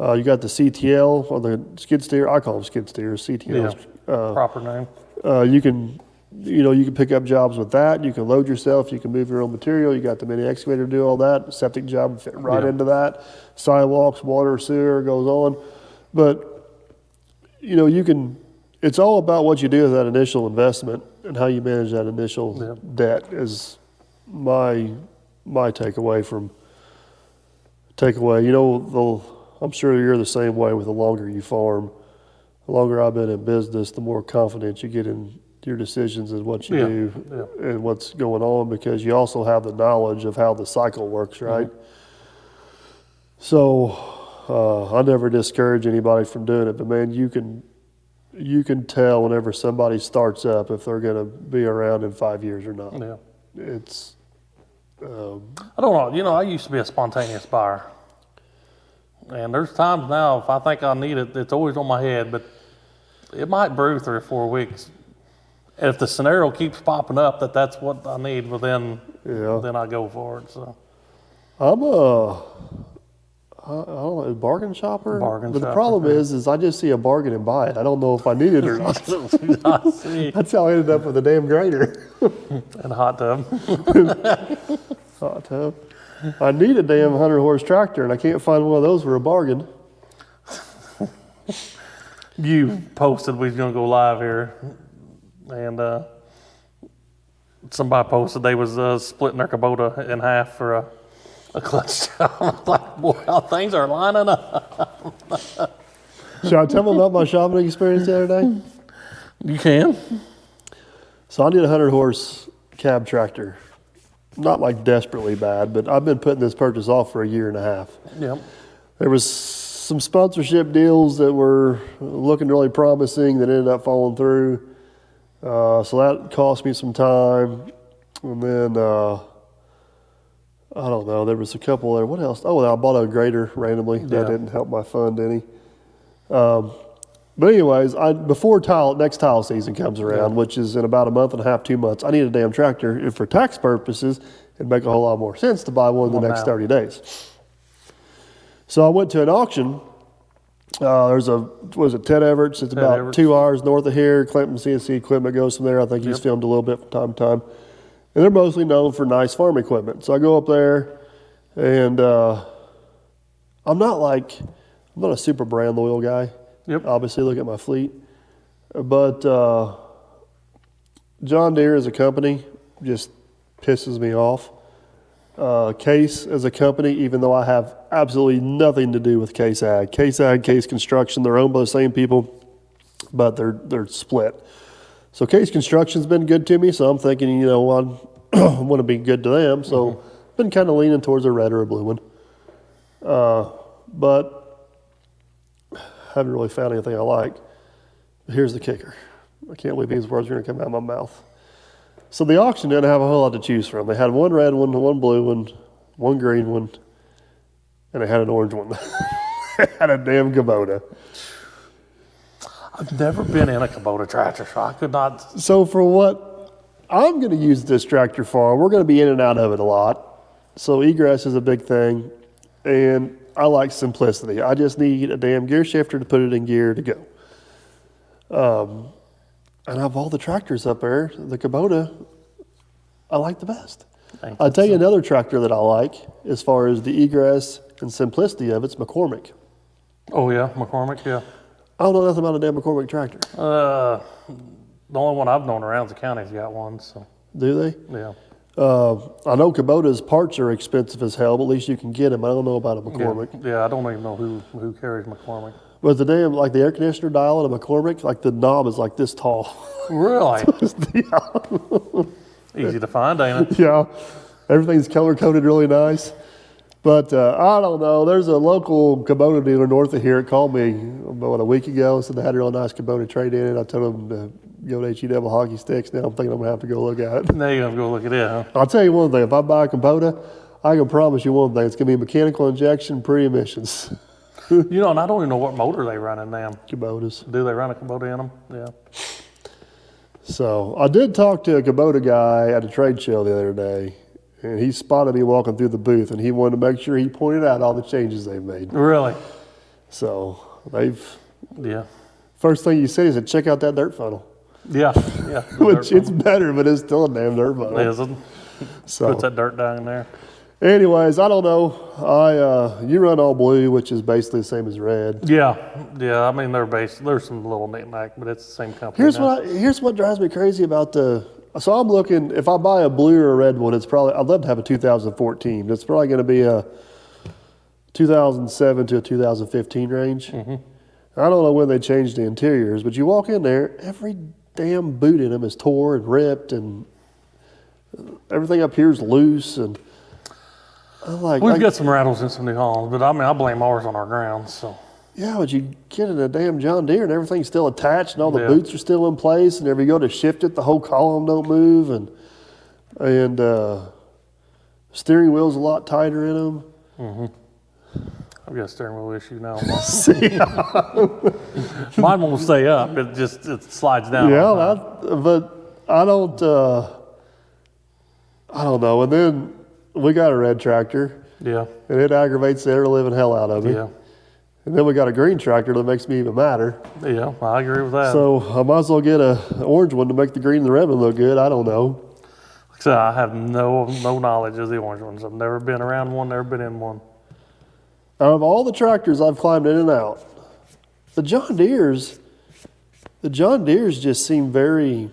You got the CTL or the skid steer. I call them skid steers, CTLs. Proper name. You can pick up jobs with that. You can load yourself. You can move your own material. You got the mini excavator to do all that. Septic job fit right into that. Sidewalks, water, sewer goes on. But it's all about what you do with that initial investment and how you manage that initial debt is my takeaway. I'm sure you're the same way. With the longer you farm, the longer I've been in business, the more confidence you get in your decisions and what you do and what's going on, because you also have the knowledge of how the cycle works, right? So I never discourage anybody from doing it, but man, you can tell whenever somebody starts up if they're going to be around in 5 years or not. Yeah. It's I don't know. I used to be a spontaneous buyer. And there's times now, if I think I need it, it's always on my head, but it might brew 3 or 4 weeks. And if the scenario keeps popping up that's what I need, well then I go for it. So I'm I don't know, a bargain shopper. Bargain but the shopper, problem is I just see a bargain and buy it. I don't know if I need it or not. I see. That's how I ended up with a damn grader. And a hot tub. Hot tub. I need a damn 100 horse tractor, and I can't find one of those for a bargain. You posted we was gonna go live here, and somebody posted they was splitting their Kubota in half for a clutch job. I was like, boy, how things are lining up. Should I tell them about my shopping experience the other day? You can. So I need a 100-horse cab tractor. Not like desperately bad, but I've been putting this purchase off for a year and a half. Yep. There was some sponsorship deals that were looking really promising that ended up falling through. So that cost me some time. And then, I don't know, there was a couple there. What else? Oh, I bought a grader randomly. That Yeah. didn't help my fund any. But anyways, before next tile season comes around, which is in about a month and a half, 2 months, I need a damn tractor. And for tax purposes, it'd make a whole lot more sense to buy one in the Well, next now. 30 days. So I went to an auction. There's Ted Everett's? It's about Everett's. 2 hours north of here. Clinton CNC Equipment goes from there. I think he's Yep. filmed a little bit from time to time. And they're mostly known for nice farm equipment. So I go up there, and I'm not a super brand loyal guy. Yep. Obviously, look at my fleet. But John Deere as a company just pisses me off. Case as a company, even though I have absolutely nothing to do with Case Ag. Case Ag, Case Construction, they're owned by the same people, but they're split. So Case Construction's been good to me, so I'm thinking, I want to be good to them. So been kind of leaning towards a red or a blue one. But haven't really found anything I like. But here's the kicker. I can't believe these words are going to come out of my mouth. So the auction didn't have a whole lot to choose from. They had one red one, one blue one, one green one, and they had an orange one. They had a damn Kubota. I've never been in a Kubota tractor, so I could not. So for what I'm going to use this tractor for, we're going to be in and out of it a lot. So egress is a big thing, and I like simplicity. I just need a damn gear shifter to put it in gear to go. And of all the tractors up there, the Kubota, I like the best. I'll tell you another tractor that I like as far as the egress and simplicity of it's McCormick. Oh yeah, McCormick. Yeah. I don't know nothing about a damn McCormick tractor. The only one I've known around the county's got one. So Do they? yeah. I know Kubota's parts are expensive as hell, but at least you can get them. I don't know about a McCormick. Yeah, I don't even know who carries McCormick. But the damn, like the air conditioner dial at a McCormick, like the knob is like this tall. Really? Easy to find, ain't it? Yeah, everything's color coded really nice. But I don't know. There's a local Kubota dealer north of here that called me about a week ago and said they had a real nice Kubota trade in it. I told them to go to HE Hockey Sticks. Now I'm thinking I'm going to have to go look at it. Now you're gonna go look at it, huh? I'll tell you one thing. If I buy a Kubota, I can promise you one thing. It's going to be mechanical injection, pre-emissions. You know, and I don't even know what motor they run in them. Kubotas. Do they run a Kubota in them? Yeah. So I did talk to a Kubota guy at a trade show the other day, and he spotted me walking through the booth, and he wanted to make sure he pointed out all the changes they've made. Really? So Yeah. first thing you say is, check out that dirt funnel. Yeah. Yeah. The Which dirt it's better, but it's still a damn dirt funnel. Is it? So Puts that dirt down in there. anyways, I don't know. You run all blue, which is basically the same as red. Yeah. Yeah. I mean, there's some little knick-knack, but it's the same company. now. Here's what drives me crazy about so I'm looking, if I buy a blue or a red one, I'd love to have a 2014, but it's probably going to be a 2007 to a 2015 range. Mm-hmm. I don't know when they changed the interiors, but you walk in there, every damn boot in them is tore and ripped, and everything up here is loose, and I'm like, We've got some rattles in some New Hollands, but I mean, I blame ours on our grounds. So yeah, but you get in a damn John Deere and everything's still attached and all the Yeah. boots are still in place, and if you go to shift it, the whole column don't move, and steering wheel's a lot tighter in them. I've got a steering wheel issue now. See, Mine won't stay up. It slides down. yeah, all the time. but I don't know. And then we got a red tractor, Yeah. and it aggravates the ever living hell out of me. Yeah. And then we got a green tractor that makes me even madder. Yeah. I agree with that. So I might as well get an orange one to make the green and the red one look good. I don't know. So I have no knowledge of the orange ones. I've never been around one, never been in one. Out of all the tractors I've climbed in and out, the John Deere's just seem very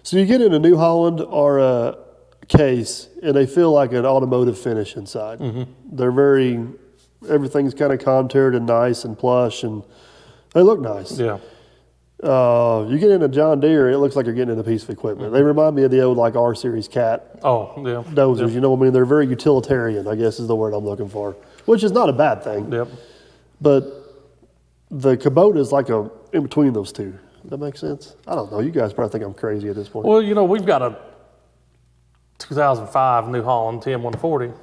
so you get in a New Holland or a Case and they feel like an automotive finish inside. They're everything's kind of contoured and nice and plush, and They look nice. Yeah. You get into John Deere, it looks like you're getting in a piece of equipment. They remind me of the old like R Series Cat Oh, yeah. dozers. You know what I mean? They're very utilitarian, I guess is the word I'm looking for, which is not a bad thing. Yep. But the Kubota is like a in between those two. Does that make sense? I don't know. You guys probably think I'm crazy at this point. Well, we've got a 2005 New Holland TM140.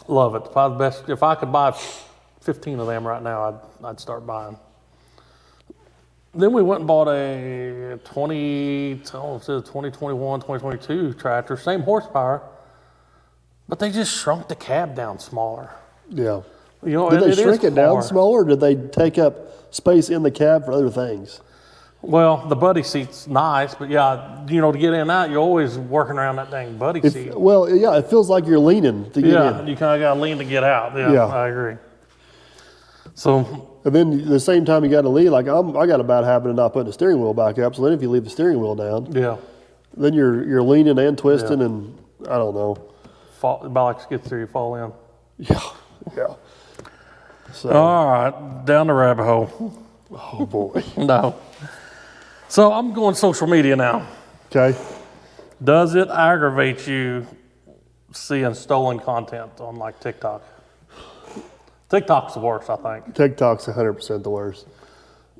Love it. Probably the best. If I could buy 15 of them right now, I'd start buying. Then we went and bought a 2021, 2022 tractor, same horsepower, but they just shrunk the cab down smaller. Yeah. Did Did they shrink it down smaller, or did they take up space in the cab for other things? Well, the buddy seat's nice, but yeah, to get in and out, you're always working around that dang buddy seat. Well, yeah, it feels like you're leaning to get in. You kind of got to lean to get out. Yeah, I agree. So, and then the same time you got to lean, like I got a bad habit of not putting the steering wheel back up. So then if you leave the steering wheel down, yeah, then you're leaning and twisting, and I don't know. Balance gets there, you fall in. Yeah, yeah. So, all right, down the rabbit hole. oh boy. No. So I'm going social media now. Okay. Does it aggravate you seeing stolen content on like TikTok? TikTok's the worst, I think. TikTok's 100% the worst.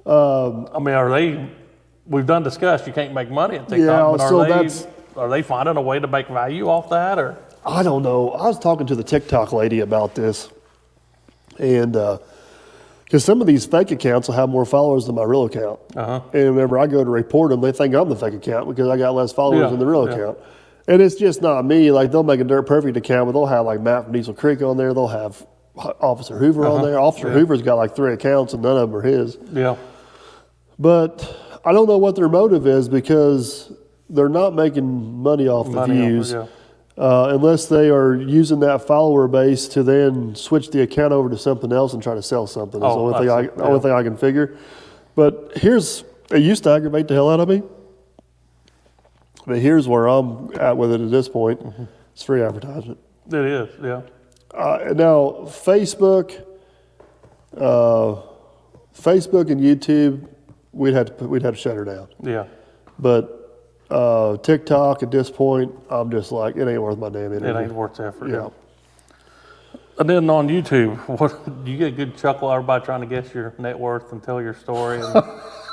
I mean, we've done discussed you can't make money at TikTok, Yeah, but so are they finding a way to make value off that, or? I don't know. I was talking to the TikTok lady about this, and because some of these fake accounts will have more followers than my real account. Uh-huh. And whenever I go to report them, they think I'm the fake account because I got less followers than the real Yeah. account. And it's just not me. Like they'll make a Dirt Perfect account, but they'll have like Matt from Diesel Creek on there. They'll have Officer Hoover on there. Officer Hoover's got like 3 accounts, and none of them are his. Yeah. But I don't know what their motive is because they're not making money off the views. Unless they are using that follower base to then switch the account over to something else and try to sell something. That's the only thing I can figure. But it used to aggravate the hell out of me. But here's where I'm at with it at this point. Mm-hmm. It's free advertisement. It is, yeah. Now, Facebook and YouTube, we'd have to shut her down. Yeah. But TikTok at this point, I'm just like, it ain't worth my damn energy. It ain't worth the effort. Yeah. And then on YouTube, do you get a good chuckle? Everybody trying to guess your net worth and tell your story. And,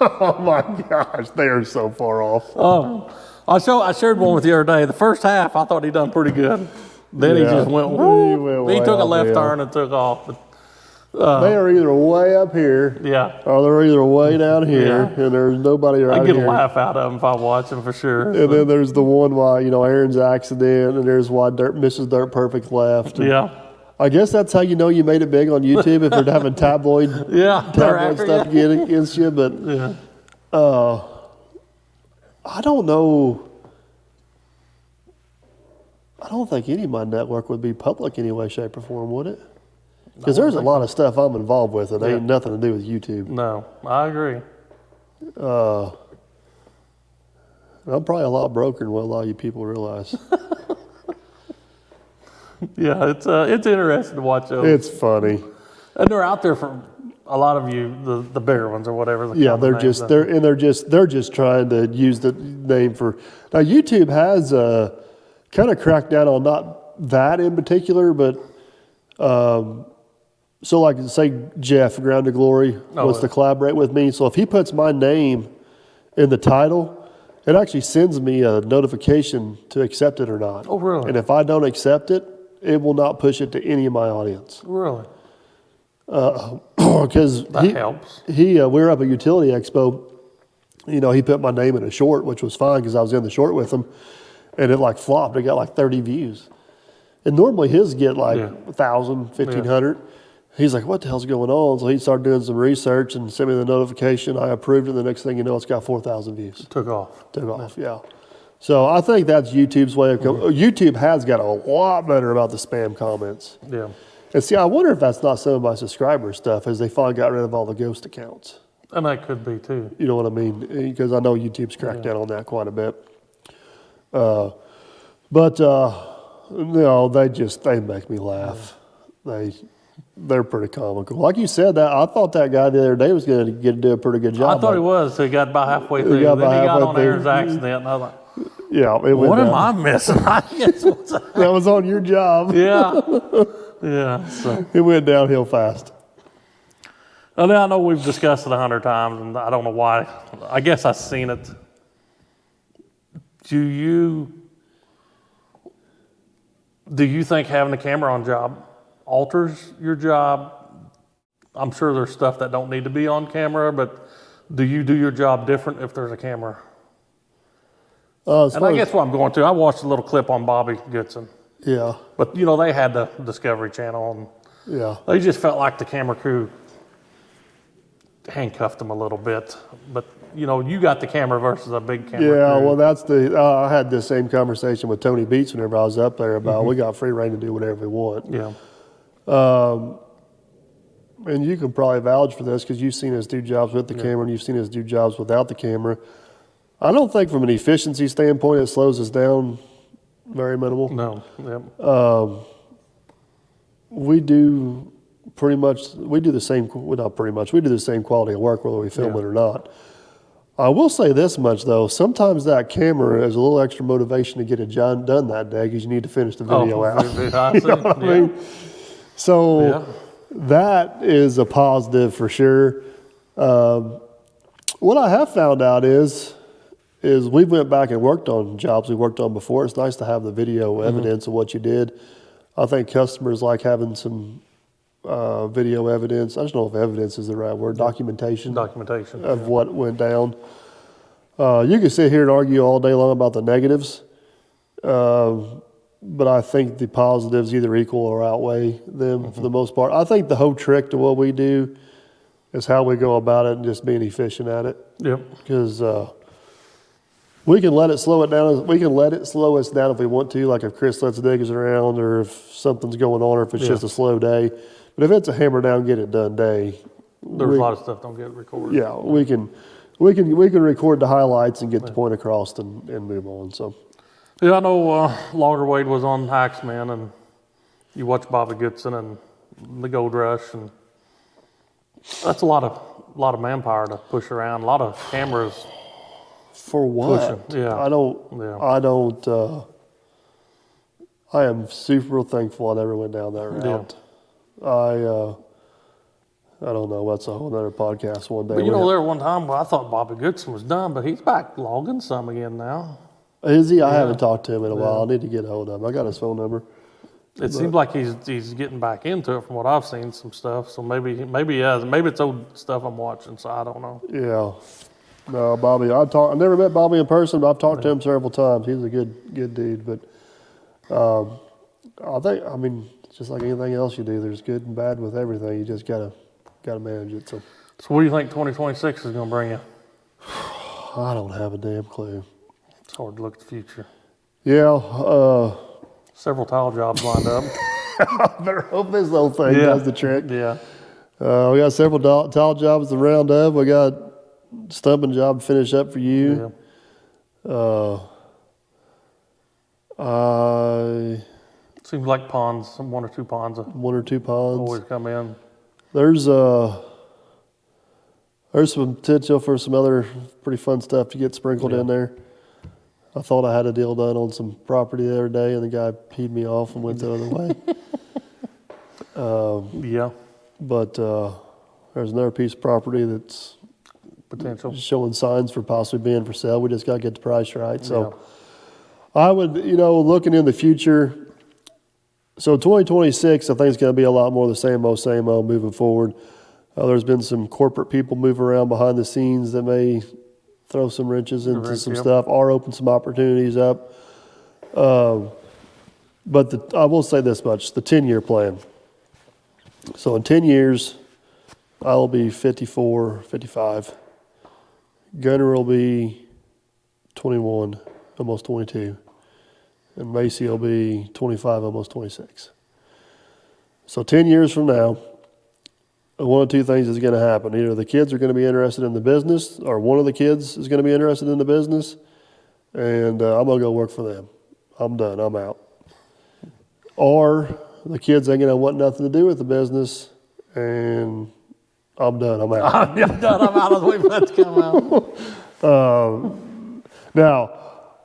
Oh my gosh, they are so far off. I shared one with you the other day. The first half, I thought he done pretty good. Then he Yeah. just went, He woo. went He way took a off, left yeah. turn and took off. But, They are either way up here, yeah. or they're either way down here, and there's nobody right I here. get a laugh out of them if I watch them for sure. And then there's the one why Aaron's accident, and there's why Mrs. Dirt Perfect left. And Yeah. I guess that's how you know you made it big on YouTube if they're having tabloid stuff getting against you. But Yeah. I don't know. I don't think any of my network would be public in any way, shape, or form, would it? Because there's a lot of stuff I'm involved with that ain't nothing to do with YouTube. No, I agree. I'm probably a lot broker than what a lot of you people realize. Yeah, it's interesting to watch those. It's funny. And they're out there for a lot of you, the bigger ones or whatever. Yeah, they're just trying to use the name for. Now YouTube has kind of cracked down on not that in particular, but so like say Jeff Ground to Glory wants to collaborate with me. So if he puts my name in the title, it actually sends me a notification to accept it or not. Oh, really? And if I don't accept it, it will not push it to any of my audience. Really? Because That helps. We were up at Utility Expo. He put my name in a short, which was fine because I was in the short with him, and it like flopped. It got like 30 views, and normally his get like 1,000, 1,500. He's like, "What the hell's going on?" So he started doing some research and sent me the notification. I approved it. The next thing you know, it's got 4,000 views. Took off. Yeah. So I think that's YouTube's way of YouTube has got a lot better about the spam comments. Yeah. And see, I wonder if that's not some of my subscriber stuff, as they finally got rid of all the ghost accounts. And that could be too. You know what I mean? Because I know YouTube's cracked down on that quite a bit. But they make me laugh. they're pretty comical. Like you said, that I thought that guy the other day was going to get to do a pretty good job. I thought he was. So he got about halfway through. got Then about he got halfway on through. Aaron's accident, and I was like, Yeah, it went "What am down. I missing?" I guess what's that? That was on your job. Yeah, yeah. So, It went downhill fast. and then I know we've discussed it 100 times, and I don't know why. I guess I've seen it. Do you think having a camera on job alters your job? I'm sure there's stuff that don't need to be on camera, but do you do your job different if there's a camera? As And far I as- guess what I'm going to, I watched a little clip on Bobby Goodson, yeah, but they had the Discovery Channel, and yeah. they just felt like the camera crew handcuffed them a little bit. But you got the camera versus a big camera. Yeah, crew. well, that's I had the same conversation with Tony Beats whenever I was up there about we got free reign to do whatever we want. Yeah, And you can probably vouch for this because you've seen us do jobs with the camera and you've seen us do jobs without the camera. I don't think from an efficiency standpoint it slows us down very minimal. no, yeah, We do the same, well, not pretty much, we do the same quality of work whether we film Yeah. it or not. I will say this much though, sometimes that camera is a little extra motivation to get it done that day because you need to finish the video out. I see. I mean, so Yeah. that is a positive for sure. What I have found out is we went back and worked on jobs we worked on before. It's nice to have the video evidence of what you did. I think customers like having some video evidence. I just don't know if evidence is the right word. Documentation of what went down. You can sit here and argue all day long about the negatives, but I think the positives either equal or outweigh them for the most part. I think the whole trick to what we do is how we go about it and just being efficient at it. Yep. Because we can let it slow it down. We can let it slow us down if we want to, like if Chris lets diggers around or if something's going on or if it's just a slow day. But if it's a hammer down, get it done day, There's a lot of stuff don't get recorded. yeah, we can record the highlights and get the point across and move on. So Yeah, I know Longer Wade was on Hacksman, and you watch Bobby Goodson and the Gold Rush, and that's a lot of manpower to push around, a lot of cameras. for what? Pushing, yeah. I am super thankful I never went down that route. I don't know. That's a whole other podcast one day. But there one time where I thought Bobby Goodson was done, but he's back logging some again now. Is he? I haven't talked to him in a while. I need to get a hold of him. I got his phone number. It seems like he's getting back into it from what I've seen, some stuff. So maybe he has. Maybe it's old stuff I'm watching, so I don't know. Yeah. No, Bobby. I never met Bobby in person, but I've talked to him several times. He's a good dude. But I mean, it's just like anything else you do. There's good and bad with everything. You just gotta manage it. So what do you think 2026 is going to bring you? I don't have a damn clue. It's hard to look at the future. Yeah. Several tile jobs lined up. I better hope this little thing does the trick. Yeah. We got several tile jobs to round up. We got stumping job to finish up for you. Yeah. Seems like ponds, one or two ponds One or two ponds. always come in. There's some potential for some other pretty fun stuff to get sprinkled in there. I thought I had a deal done on some property the other day, and the guy peed me off and went the other way. Yeah. But there's another piece of property that's Potential. showing signs for possibly being for sale. We just got to get the price right. So I would, looking in the future, so 2026, I think it's going to be a lot more of the same old moving forward. There's been some corporate people move around behind the scenes that may throw some wrenches into some stuff or open some opportunities up. But I will say this much, the 10-year plan. So in 10 years, I'll be 54, 55. Gunner will be 21, almost 22. And Macy will be 25, almost 26. So 10 years from now, one of two things is going to happen. Either the kids are going to be interested in the business, or one of the kids is going to be interested in the business, and I'm going to go work for them. I'm done. I'm out. Or the kids ain't gonna want nothing to do with the business, and I'm done. I'm out. I'm done. I'm out. I was waiting for that to come out. Now,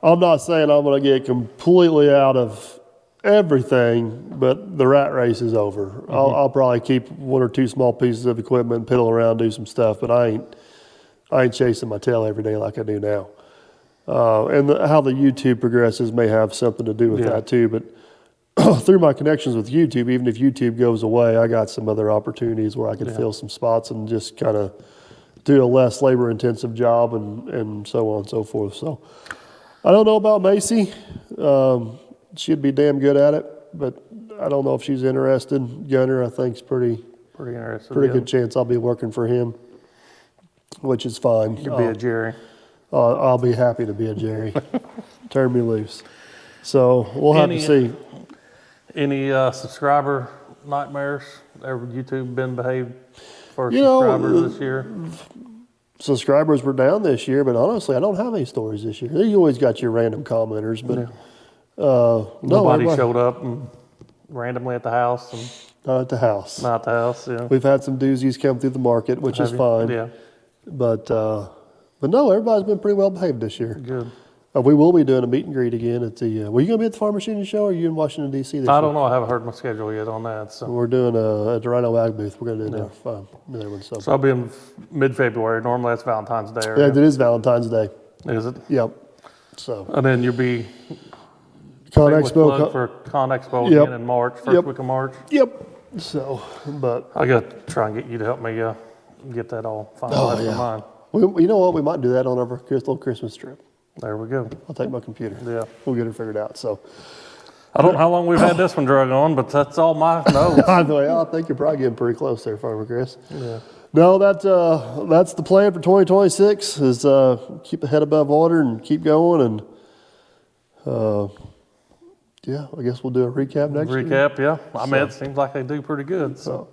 I'm not saying I'm gonna get completely out of everything, but the rat race is over. I'll probably keep one or two small pieces of equipment, piddle around, do some stuff, but I ain't chasing my tail every day like I do now. And how the YouTube progresses may have something to do with that too. But through my connections with YouTube, even if YouTube goes away, I got some other opportunities where I could fill some spots and just kind of do a less labor-intensive job and so on and so forth. So I don't know about Macy. She'd be damn good at it, but I don't know if she's interested. Gunner, I think, is pretty Interested. good chance I'll be working for him, which is fine. You'll be a Jerry. I'll be happy to be a Jerry. Turn me loose. So we'll have to see. Any subscriber nightmares? Ever YouTube been behaved for You know, subscribers this year? Subscribers were down this year, but honestly, I don't have any stories this year. You always got your random commenters, but Nobody everybody- showed up and randomly at the house and Not at the house. not at the house. Yeah. We've had some doozies come through the market, which is Have you? fine. Yeah. But no, everybody's been pretty well behaved this year. Good. We will be doing a meet and greet again at the. Were you going to be at the Farm Machinery Show, or are you in Washington D.C. this year? I don't know. I haven't heard my schedule yet on that. So, We're doing at the Rhino Ag booth. We're going to do another one. So I'll be in mid-February. Normally that's Valentine's Day. yeah, it is Valentine's Day. Is it? Yep. So And then you'll be Con shameless Expo. plug for Con Expo Yep. again in March, first Yep. week of March. Yep. So, but I got to try and get you to help me get that all finalized for mine. you know what? We might do that on our little Christmas trip. There we go. I'll take my computer. Yeah. We'll get it figured out. So, I don't know how long we've had this one drug on, but that's all my notes. by the way, I think you're probably getting pretty close there, Farmer Chris. Yeah. No, that's the plan for 2026 is keep the head above water and keep going. And yeah, I guess we'll do a recap next year. Recap, yeah. I mean, it seems like they do pretty good. So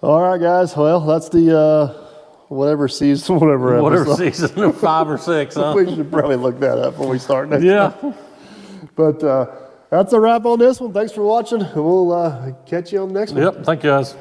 All right, guys. Well, that's the whatever season, whatever whatever episode. season, 5 or 6, huh? We should probably look that up when we start next. Yeah. But that's a wrap on this one. Thanks for watching, and we'll catch you on the next one. Yep. Thank you, guys.